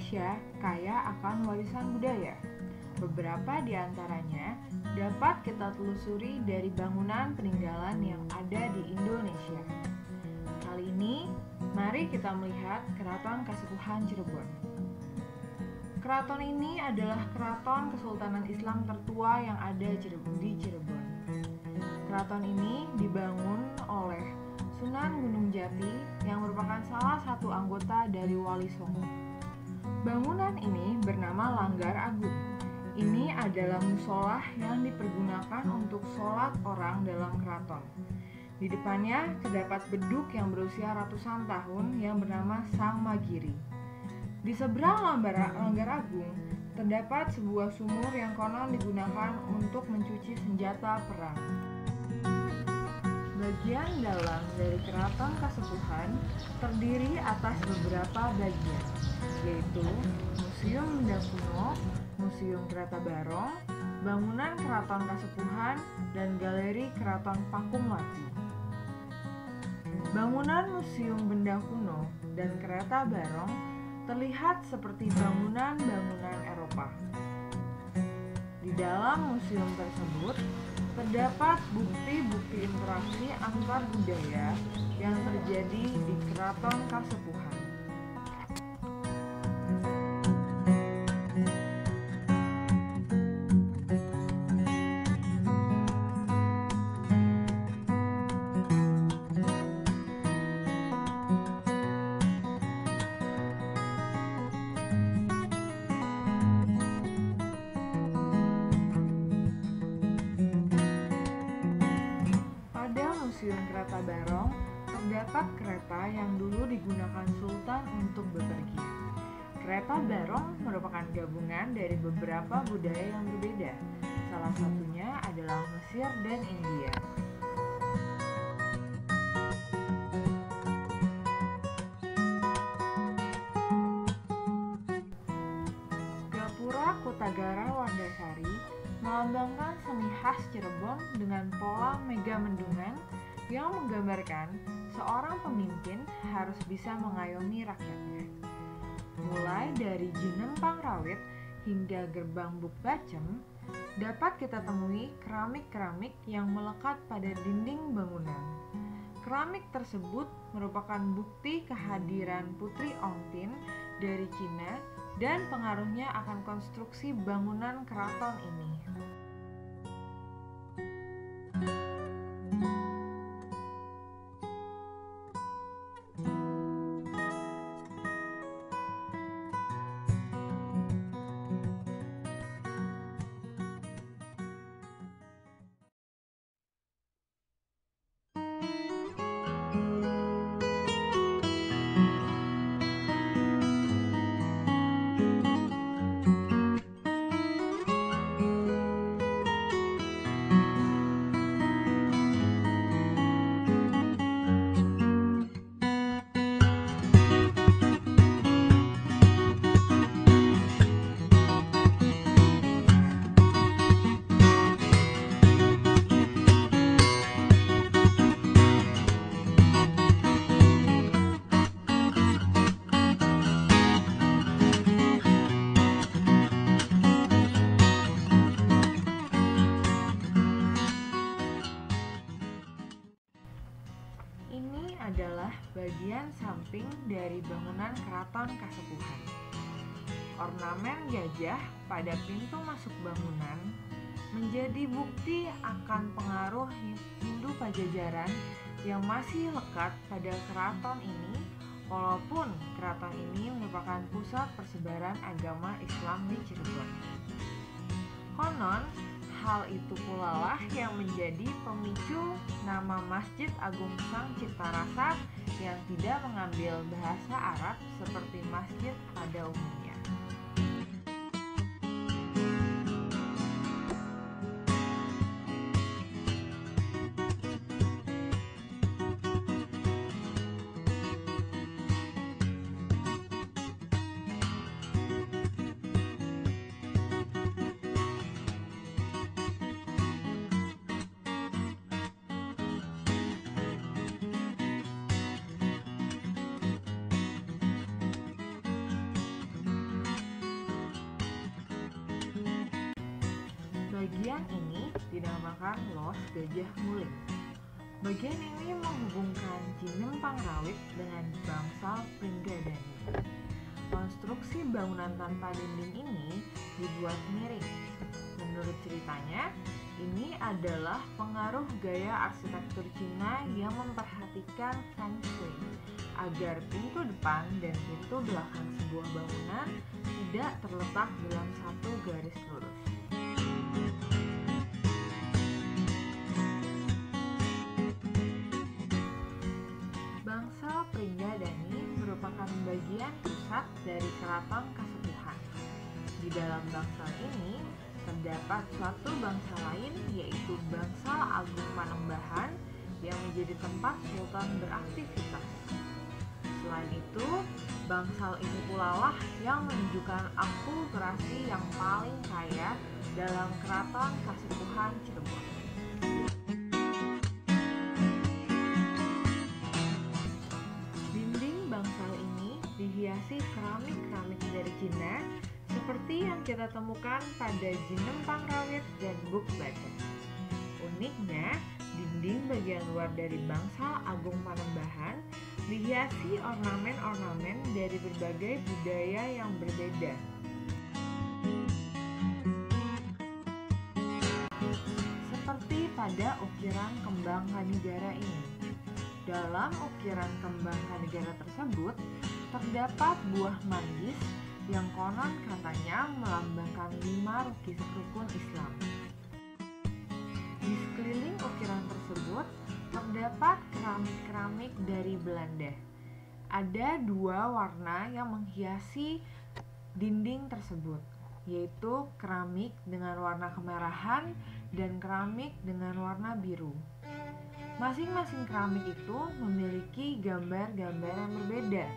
Indonesia kaya akan warisan budaya. Beberapa di antaranya dapat kita telusuri dari bangunan peninggalan yang ada di Indonesia. Kali ini, mari kita melihat Keraton Kasepuhan Cirebon. Keraton ini adalah keraton Kesultanan Islam tertua yang ada di Cirebon. Keraton ini dibangun oleh Sunan Gunung Jati yang merupakan salah satu anggota dari Wali Songo. Bangunan ini bernama Langgar Agung. Ini adalah musola yang dipergunakan untuk sholat orang dalam keraton. Di depannya terdapat beduk yang berusia ratusan tahun yang bernama Sang Magiri. Di seberang Langgar Agung terdapat sebuah sumur yang konon digunakan untuk mencuci senjata perang. Bagian dalam dari Keraton Kasepuhan terdiri atas beberapa bagian, yaitu Museum Benda Kuno, Museum Kereta Barong, Bangunan Keraton Kasepuhan, dan Galeri Keraton Pakumwati. Bangunan Museum Benda Kuno dan Kereta Barong terlihat seperti bangunan-bangunan Eropa. Di dalam museum tersebut terdapat bukti-bukti interaksi antar budaya yang terjadi di Keraton Kasepuhan. Museum Kereta Barong terdapat kereta yang dulu digunakan Sultan untuk bepergian. Kereta Barong merupakan gabungan dari beberapa budaya yang berbeda. Salah satunya adalah Mesir dan India. Gapura Kutagara Wardasari melambangkan seni khas Cirebon dengan pola mega mendungan yang menggambarkan seorang pemimpin harus bisa mengayomi rakyatnya. Mulai dari Jinempang Rawit hingga Gerbang Buk Bacem, dapat kita temui keramik-keramik yang melekat pada dinding bangunan. Keramik tersebut merupakan bukti kehadiran Putri Ongtin dari Cina dan pengaruhnya akan konstruksi bangunan keraton ini. Ini adalah bagian samping dari bangunan Keraton Kasepuhan. Ornamen gajah pada pintu masuk bangunan menjadi bukti akan pengaruh Hindu Pajajaran yang masih lekat pada keraton ini, walaupun keraton ini merupakan pusat persebaran agama Islam di Cirebon. Konon, hal itu pula lah yang menjadi pemicu nama Masjid Agung Sang Cipta Rasa yang tidak mengambil bahasa Arab seperti masjid pada umumnya. dinamakan Los Gajah Nguling. Bagian ini menghubungkan Jinem Pangrawit dengan Bangsal Pringgadani. Konstruksi bangunan tanpa dinding ini dibuat miring. Menurut ceritanya, ini adalah pengaruh gaya arsitektur Cina yang memperhatikan Feng Shui agar pintu depan dan pintu belakang sebuah bangunan tidak terletak dalam satu garis lurus. Bangsal Pringgadani merupakan bagian pusat dari Keraton Kasepuhan. Di dalam bangsal ini terdapat suatu bangsal lain, yaitu Bangsal Agung Panembahan yang menjadi tempat sultan beraktivitas. Selain itu, bangsal ini pula lah yang menunjukkan akulturasi yang paling kaya dalam Keraton Kasepuhan Cirebon. Dinding bangsal ini dihiasi keramik-keramik dari Cina seperti yang kita temukan pada Jinem Pangrawit dan Buk Bacem. Uniknya, dinding bagian luar dari Bangsal Agung Panembahan dihiasi ornamen-ornamen dari berbagai budaya yang berbeda. Seperti pada ukiran kembang kanigara ini. Dalam ukiran kembang kanigara tersebut, terdapat buah manggis yang konon katanya melambangkan 5 rukun Islam. Di sekeliling ukiran tersebut terdapat keramik-keramik dari Belanda. Ada 2 warna yang menghiasi dinding tersebut, yaitu keramik dengan warna kemerahan dan keramik dengan warna biru. Masing-masing keramik itu memiliki gambar-gambar yang berbeda.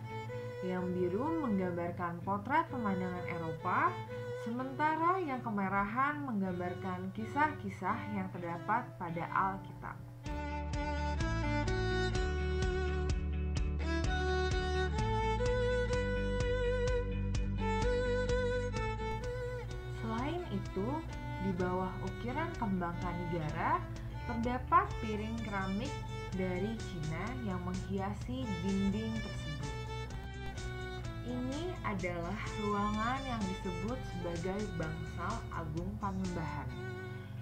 Yang biru menggambarkan potret pemandangan Eropa, sementara yang kemerahan menggambarkan kisah-kisah yang terdapat pada Alkitab. Selain itu, di bawah ukiran kembang kanigara terdapat piring keramik dari Cina yang menghiasi dinding tersebut. Ini adalah ruangan yang disebut sebagai Bangsal Agung Panembahan.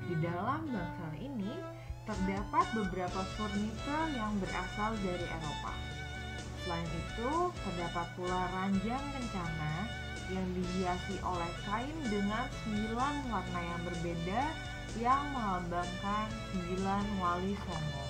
Di dalam bangsal ini terdapat beberapa furnitur yang berasal dari Eropa. Selain itu, terdapat pula ranjang kencana yang dihiasi oleh kain dengan 9 warna yang berbeda yang melambangkan 9 wali songo.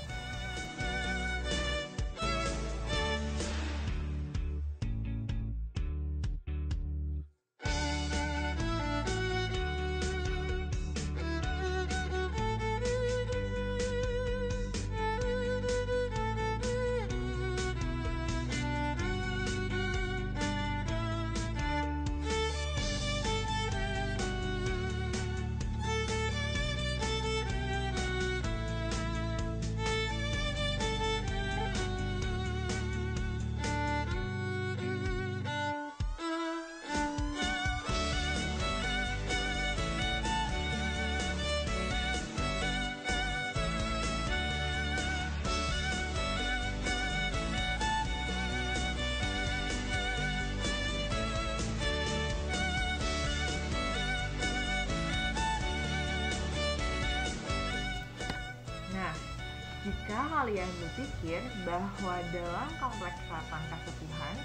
Jika kalian berpikir bahwa dalam kompleks Keraton Kasepuhan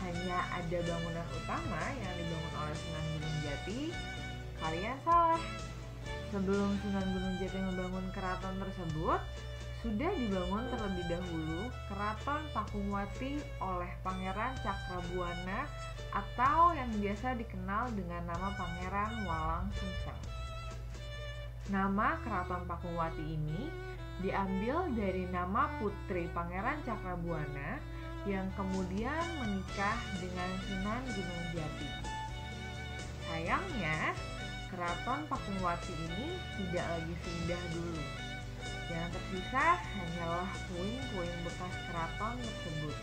hanya ada bangunan utama yang dibangun oleh Sunan Gunung Jati, kalian salah. Sebelum Sunan Gunung Jati membangun keraton tersebut, sudah dibangun terlebih dahulu Keraton Pakuwati oleh Pangeran Cakrabuana atau yang biasa dikenal dengan nama Pangeran Walang Sungsang. Nama Keraton Pakuwati ini diambil dari nama putri Pangeran Cakrabuana yang kemudian menikah dengan Sunan Gunung Jati. Sayangnya, Keraton Pakuwati ini tidak lagi seindah dulu. Yang tersisa hanyalah puing-puing bekas keraton tersebut.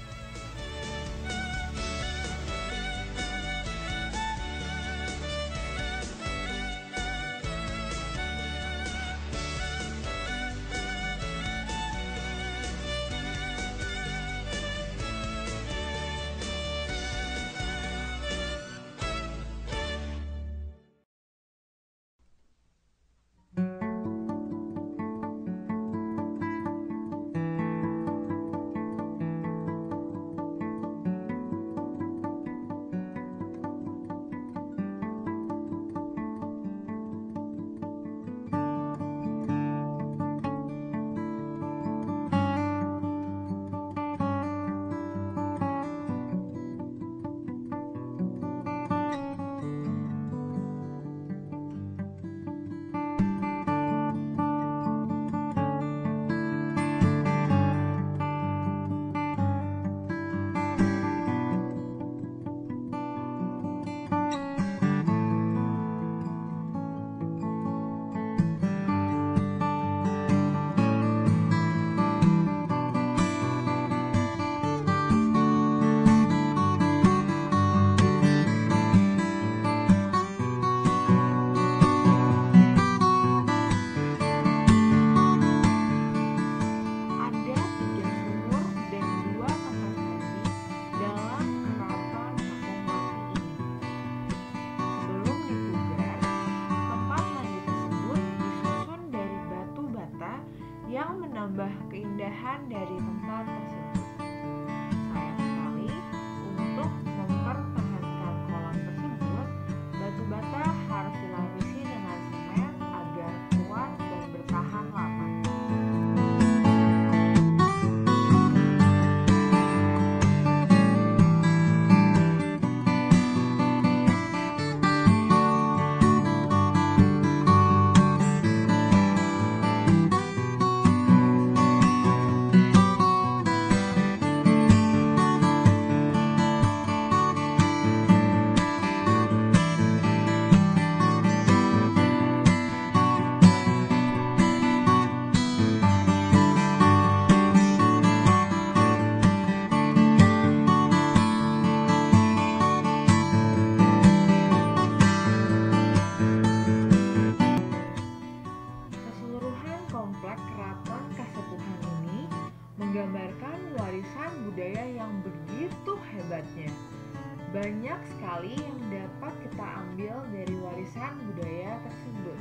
dapat kita ambil dari warisan budaya tersebut,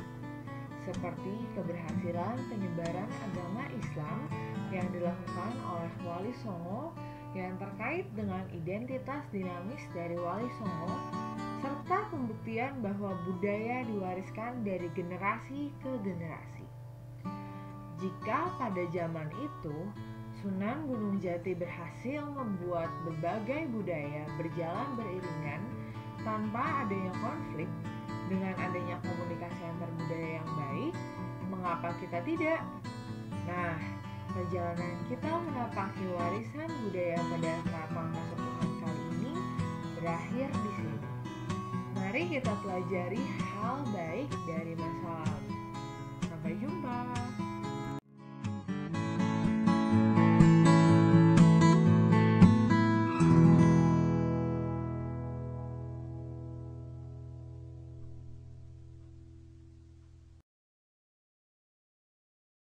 seperti keberhasilan penyebaran agama Islam yang dilakukan oleh Wali Songo yang terkait dengan identitas dinamis dari Wali Songo, serta pembuktian bahwa budaya diwariskan dari generasi ke generasi. Jika pada zaman itu Sunan Gunung Jati berhasil membuat berbagai budaya berjalan beriringan tanpa adanya konflik, dengan adanya komunikasi antar budaya yang baik, mengapa kita tidak? Nah, perjalanan kita menapaki warisan budaya pada Keraton Kasepuhan kali ini berakhir di sini. Mari kita pelajari hal baik dari masa lalu. Sampai jumpa.